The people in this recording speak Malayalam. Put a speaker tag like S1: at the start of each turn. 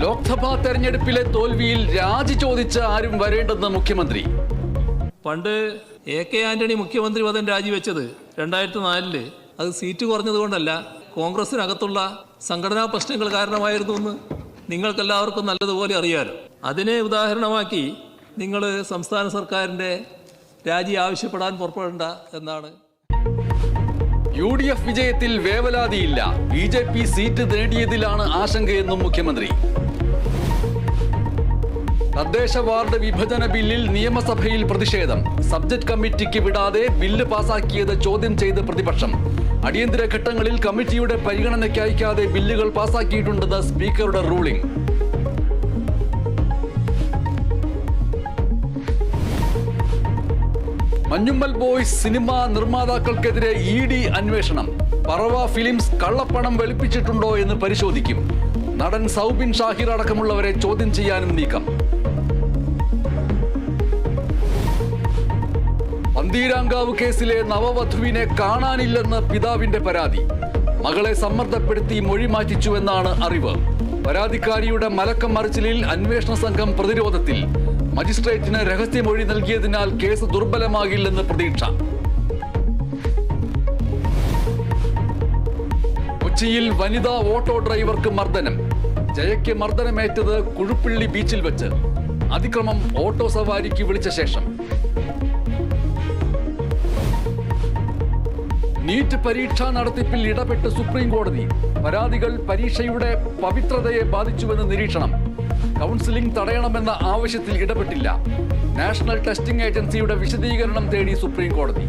S1: ലോക്സഭാ തെരഞ്ഞെടുപ്പിലെ തോൽവിയിൽ രാജി ചോദിച്ച ആരും വരേണ്ടെന്ന് മുഖ്യമന്ത്രി.
S2: പണ്ട് AK ആന്റണി മുഖ്യമന്ത്രി പദം രാജിവെച്ചത് 2004 അത് സീറ്റ് കുറഞ്ഞതുകൊണ്ടല്ല, കോൺഗ്രസിനകത്തുള്ള സംഘടനാ പ്രശ്നങ്ങൾ കാരണമായിരുന്നു എന്ന് നിങ്ങൾക്കെല്ലാവർക്കും നല്ലതുപോലെ അറിയാലോ. അതിനെ ഉദാഹരണമാക്കി നിങ്ങൾ സംസ്ഥാന സർക്കാരിൻ്റെ രാജി ആവശ്യപ്പെടാൻ പുറപ്പെടേണ്ട എന്നാണ്.
S1: UDF വിജയത്തിൽ വേവലാതിയില്ല, BJP സീറ്റ് നേടിയതിലാണ് ആശങ്കയെന്നും മുഖ്യമന്ത്രി. തദ്ദേശ വാർഡ് വിഭജന ബില്ലിൽ നിയമസഭയിൽ പ്രതിഷേധം. സബ്ജക്ട് കമ്മിറ്റിക്ക് വിടാതെ ബില്ല് പാസാക്കിയത് ചോദ്യം ചെയ്ത് പ്രതിപക്ഷം. അടിയന്തര ഘട്ടങ്ങളിൽ കമ്മിറ്റിയുടെ പരിഗണനയ്ക്ക് അയക്കാതെ ബില്ലുകൾ പാസാക്കിയിട്ടുണ്ടെന്ന് സ്പീക്കറുടെ റൂളിംഗ്. മഞ്ഞുമ്മൽ ബോയ്സ് സിനിമ നിർമ്മാതാക്കൾക്കെതിരെ ED അന്വേഷണം. പറവ ഫിലിംസ് കള്ളപ്പണം വെളുപ്പിച്ചിട്ടുണ്ടോ എന്ന് പരിശോധിക്കും. നടൻ സൗബിൻ ഷാഹിർ അടക്കമുള്ളവരെ ചോദ്യം ചെയ്യാനും നീക്കം. പന്തീരാങ്കാവ് കേസിലെ നവവധുവിനെ കാണാനില്ലെന്ന് പിതാവിന്റെ പരാതി. മകളെ സമ്മർദ്ദപ്പെടുത്തി മൊഴി മാറ്റിച്ചുവെന്നാണ് അറിവ്. പരാതിക്കാരിയുടെ മലക്കം മറിച്ചിലിൽ അന്വേഷണ സംഘം പ്രതിരോധത്തിൽ. മജിസ്ട്രേറ്റിന് രഹസ്യമൊഴി നൽകിയതിനാൽ കേസ് ദുർബലമാകില്ലെന്ന് പ്രതീക്ഷ. കൊച്ചിയിൽ വനിതാ ഓട്ടോ ഡ്രൈവർക്ക് മർദ്ദനം. ജയയ്ക്ക് മർദ്ദനമേറ്റത് കുഴുപ്പിള്ളി ബീച്ചിൽ വെച്ച്. അതിക്രമം ഓട്ടോ സവാരിക്ക് വിളിച്ച ശേഷം. നീറ്റ് പരീക്ഷാ നടത്തിപ്പിൽ ഇടപെട്ട് സുപ്രീം കോടതി. പരാതികൾ പരീക്ഷയുടെ പവിത്രതയെ ബാധിച്ചുവെന്ന് നിരീക്ഷണം. കൗൺസിലിംഗ് തടയണമെന്ന ആവശ്യത്തിൽ ഇടപെട്ടില്ല. നാഷണൽ ടെസ്റ്റിംഗ് ഏജൻസിയുടെ വിശദീകരണം തേടി സുപ്രീം കോടതി.